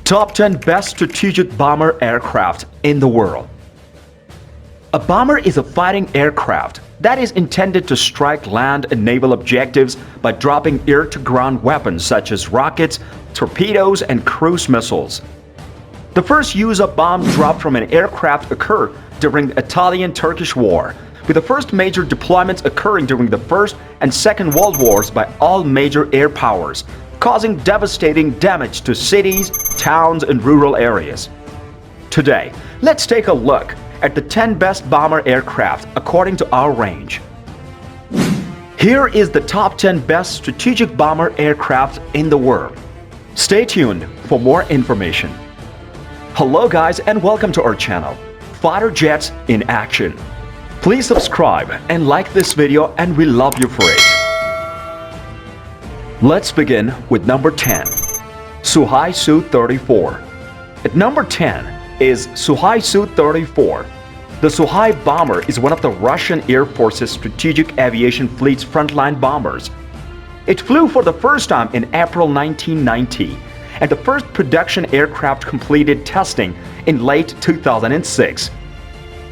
Top 10 Best Strategic Bomber Aircraft in the World. A bomber is a fighting aircraft that is intended to strike land and naval objectives by dropping air-to-ground weapons such as rockets, torpedoes, and cruise missiles. The first use of bombs dropped from an aircraft occurred during the Italian-Turkish War, with the first major deployments occurring during the First and Second World Wars by all major air powers, causing devastating damage to cities, towns, and rural areas. Today, let's take a look at the 10 best bomber aircraft according to our range. Here is the top 10 best strategic bomber aircraft in the world. Stay tuned for more information. Hello guys and welcome to our channel, Fighter Jets in Action. Please subscribe and like this video and we love you for it. Let's begin with number 10, Sukhoi Su-34. At number 10 is Sukhoi Su-34. The Sukhoi bomber is one of the Russian Air Force's strategic aviation fleet's frontline bombers. It flew for the first time in April 1990, and the first production aircraft completed testing in late 2006.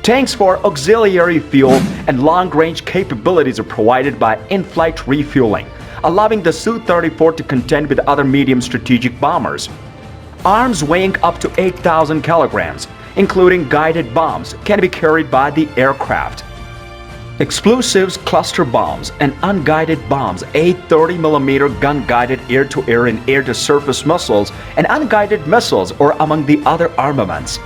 Tanks for auxiliary fuel and long-range capabilities are provided by in-flight refueling, allowing the Su-34 to contend with other medium strategic bombers. Arms weighing up to 8,000 kilograms, including guided bombs, can be carried by the aircraft. Explosives, cluster bombs, and unguided bombs, 30mm gun-guided air-to-air and air-to-surface missiles, and unguided missiles are among the other armaments.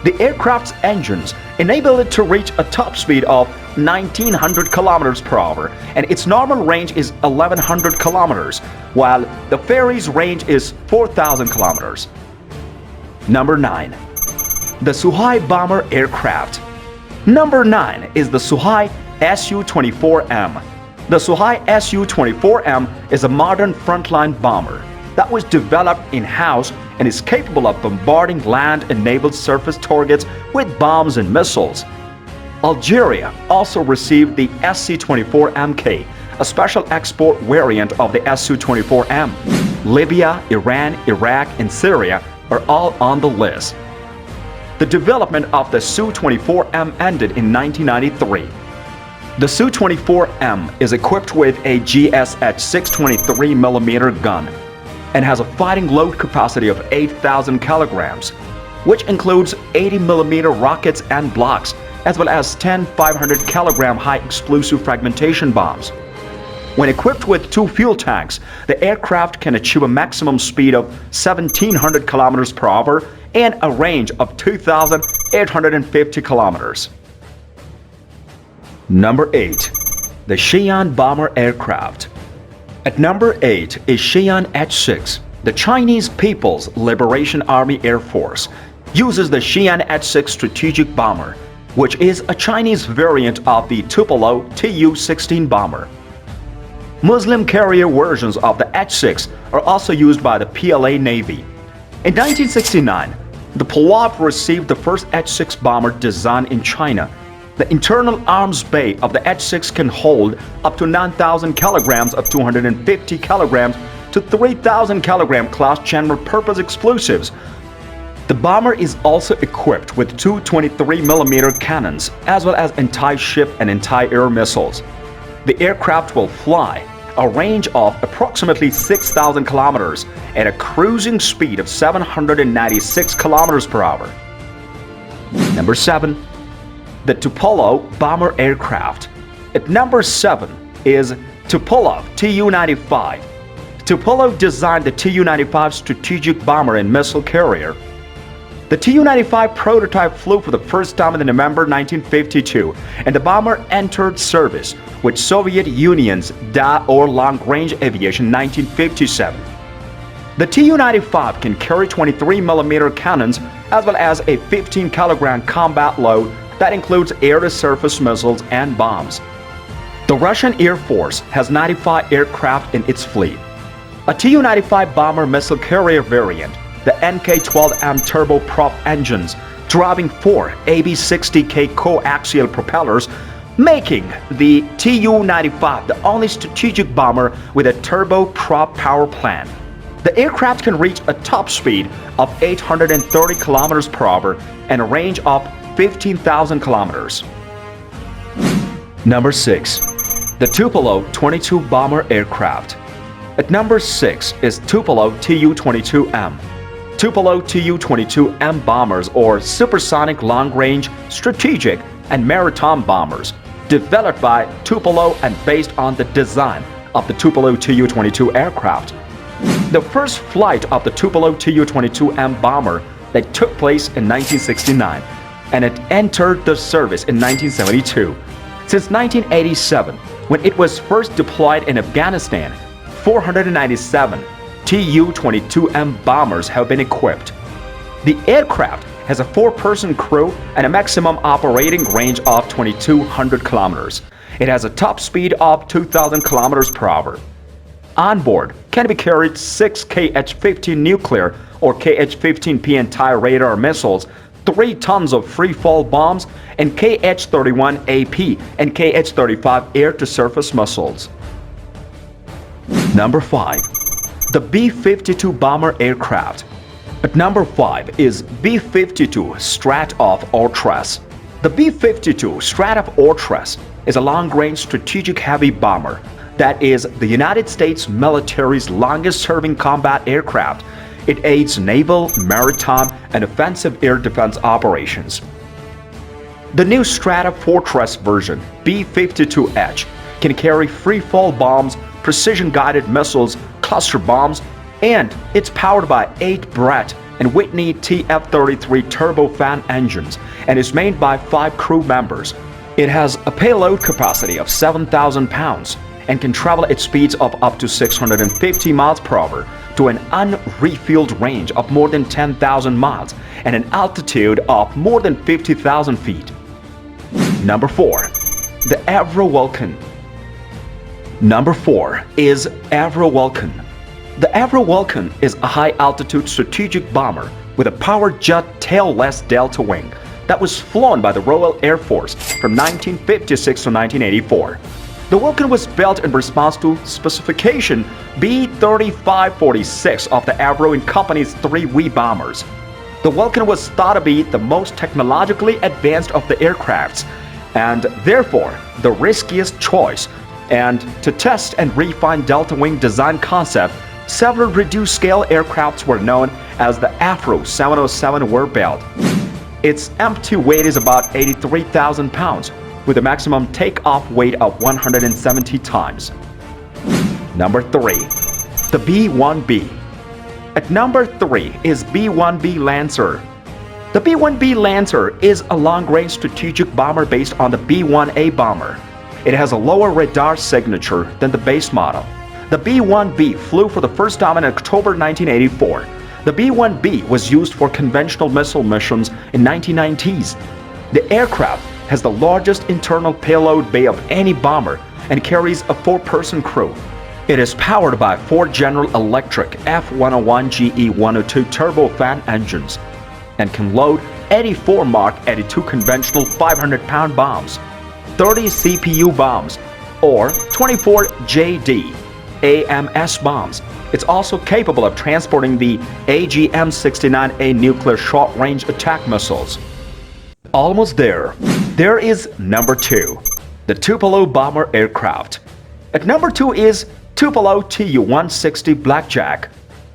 The aircraft's engines enable it to reach a top speed of 1,900 km per hour, and its normal range is 1,100 km, while the ferry's range is 4,000 km. Number 9. The Sukhoi bomber aircraft. Number 9 is the Sukhoi Su-24M. The Sukhoi Su-24M is a modern frontline bomber that was developed in-house and is capable of bombarding land and naval surface targets with bombs and missiles. Algeria also received the SC-24MK, a special export variant of the Su-24M. Libya, Iran, Iraq, and Syria are all on the list. The development of the Su-24M ended in 1993. The Su-24M is equipped with a GSH 623mm gun and has a fighting load capacity of 8,000 kilograms, which includes 80mm rockets and blocks, as well as 10 500-kilogram high-explosive fragmentation bombs. When equipped with 2 fuel tanks, the aircraft can achieve a maximum speed of 1,700 km per hour and a range of 2,850 kilometers. Number 8. The Xi'an bomber aircraft. At number 8 is Xi'an H-6. The Chinese People's Liberation Army Air Force uses the Xi'an H-6 strategic bomber, which is a Chinese variant of the Tupolev Tu-16 bomber. Muslim carrier versions of the H-6 are also used by the PLA Navy. In 1969, the Pahlav received the first H-6 bomber designed in China. The internal arms bay of the H-6 can hold up to 9,000 kilograms of 250 kilograms to 3,000 kilogram class general-purpose explosives. The bomber is also equipped with 2 23mm cannons, as well as anti-ship and anti-air missiles. The aircraft will fly a range of approximately 6,000 kilometers at a cruising speed of 796 kilometers per hour. Number 7. The Tupolev bomber aircraft. At number 7 is Tupolev Tu-95. Tupolev designed the Tu-95 strategic bomber and missile carrier. The Tu-95 prototype flew for the first time in November 1952, and the bomber entered service with Soviet Union's DA or long-range aviation in 1957. The Tu-95 can carry 23mm cannons as well as a 15-kilogram combat load that includes air-to-surface missiles and bombs. The Russian Air Force has 95 aircraft in its fleet. A Tu-95 bomber missile carrier variant, the NK-12M turboprop engines, driving 4 AB-60K coaxial propellers, making the Tu-95 the only strategic bomber with a turboprop power plant. The aircraft can reach a top speed of 830 kilometers per hour and a range of 15,000 kilometers. Number 6. The Tupelo 22 bomber aircraft. At number 6 is Tupelo Tu-22M. Tupelo Tu-22M bombers, or supersonic long-range, strategic, and maritime bombers, developed by Tupelo and based on the design of the Tupelo Tu-22 aircraft. The first flight of the Tupelo Tu-22M bomber that took place in 1969, and it entered the service in 1972. Since 1987, when it was first deployed in Afghanistan, 497 Tu-22M bombers have been equipped. The aircraft has a 4-person crew and a maximum operating range of 2,200 kilometers. It has a top speed of 2,000 kilometers per hour. On board can be carried 6 Kh-15 nuclear or Kh-15P anti-radar missiles, 3 tons of free-fall bombs, and Kh-31AP and Kh-35 air-to-surface missiles. Number 5. The B-52 bomber aircraft. At number 5 is B-52 Stratov Ortress. The B-52 Stratov Ortress is a long-range strategic heavy bomber that is the United States military's longest-serving combat aircraft. It aids naval, maritime, and offensive air defense operations. The new Stratov Ortress version, B-52H, can carry free-fall bombs, precision-guided missiles, cluster bombs, and it's powered by 8 Brett and Whitney TF-33 turbofan engines and is made by 5 crew members. It has a payload capacity of 7,000 pounds and can travel at speeds of up to 650 miles per hour to an unrefueled range of more than 10,000 miles and an altitude of more than 50,000 feet. Number 4. The Avro Vulcan. Number 4 is Avro Vulcan. The Avro Vulcan is a high-altitude strategic bomber with a powered jet tailless delta wing that was flown by the Royal Air Force from 1956 to 1984. The Vulcan was built in response to specification B-3546 of the Avro and Company's 3 WE bombers. The Vulcan was thought to be the most technologically advanced of the aircrafts and therefore the riskiest choice, and to test and refine delta wing design concept, several reduced-scale aircrafts were known as the Afro 707 were built. Its empty weight is about 83,000 pounds, with a maximum takeoff weight of 170 tons. Number 3. The B-1B. At number 3 is B-1B Lancer. The B-1B Lancer is a long-range strategic bomber based on the B-1A bomber. It has a lower radar signature than the base model. The B-1B flew for the first time in October 1984. The B-1B was used for conventional missile missions in 1990s. The aircraft has the largest internal payload bay of any bomber and carries a 4-person crew. It is powered by 4 General Electric F101GE102 turbofan engines and can load 84 Mark 82 conventional 500-pound bombs, 30 CPU bombs, or 24 JD AMS bombs. It's also capable of transporting the AGM-69A nuclear short-range attack missiles. Almost there. There is number 2, the Tupelo bomber aircraft. At number 2 is Tupelo Tu-160 Blackjack,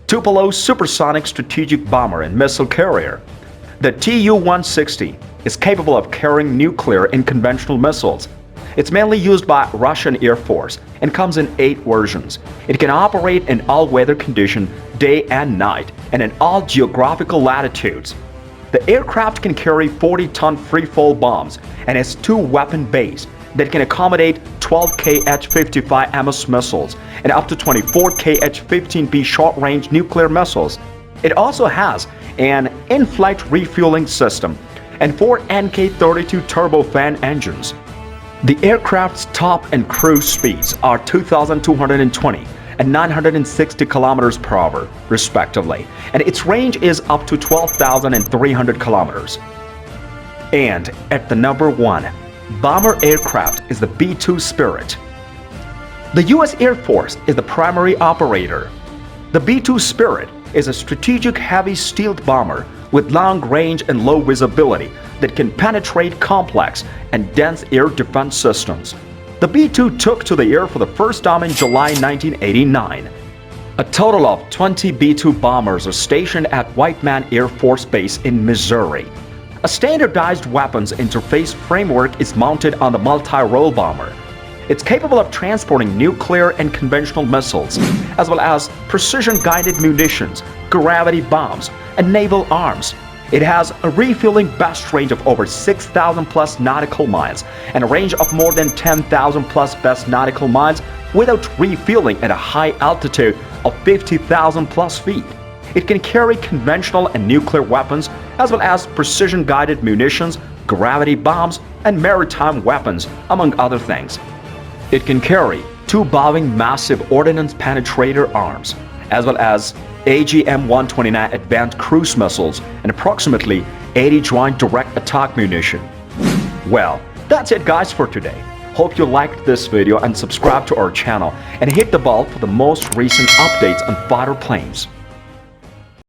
Tupelo's supersonic strategic bomber and missile carrier. The Tu-160 is capable of carrying nuclear and conventional missiles. It's mainly used by Russian Air Force and comes in 8 versions. It can operate in all weather conditions, day and night, and in all geographical latitudes. The aircraft can carry 40-ton free-fall bombs and has 2 weapon bays that can accommodate 12 Kh-55 MS missiles and up to 24 Kh-15B short-range nuclear missiles. It also has an in-flight refueling system and 4 NK-32 turbofan engines. The aircraft's top and cruise speeds are 2,220 and 960 kilometers per hour, respectively, and its range is up to 12,300 kilometers. And at the number 1 bomber aircraft is the B-2 Spirit. The U.S. Air Force is the primary operator. The B-2 Spirit is a strategic heavy stealth bomber with long range and low visibility that can penetrate complex and dense air defense systems. The B-2 took to the air for the first time in July 1989. A total of 20 B-2 bombers are stationed at White Man Air Force Base in Missouri. A standardized weapons interface framework is mounted on the multi-role bomber. It's capable of transporting nuclear and conventional missiles, as well as precision-guided munitions, gravity bombs, and naval arms. It has a refueling best range of over 6,000 plus nautical miles and a range of more than 10,000 plus best nautical miles without refueling at a high altitude of 50,000 plus feet. It can carry conventional and nuclear weapons, as well as precision-guided munitions, gravity bombs, and maritime weapons, among other things. It can carry 2 Boeing massive ordnance penetrator arms, as well as AGM-129 advanced cruise missiles and approximately 80 joint direct attack munition. Well, that's it guys for today. Hope you liked this video and subscribe to our channel and hit the bell for the most recent updates on fighter planes.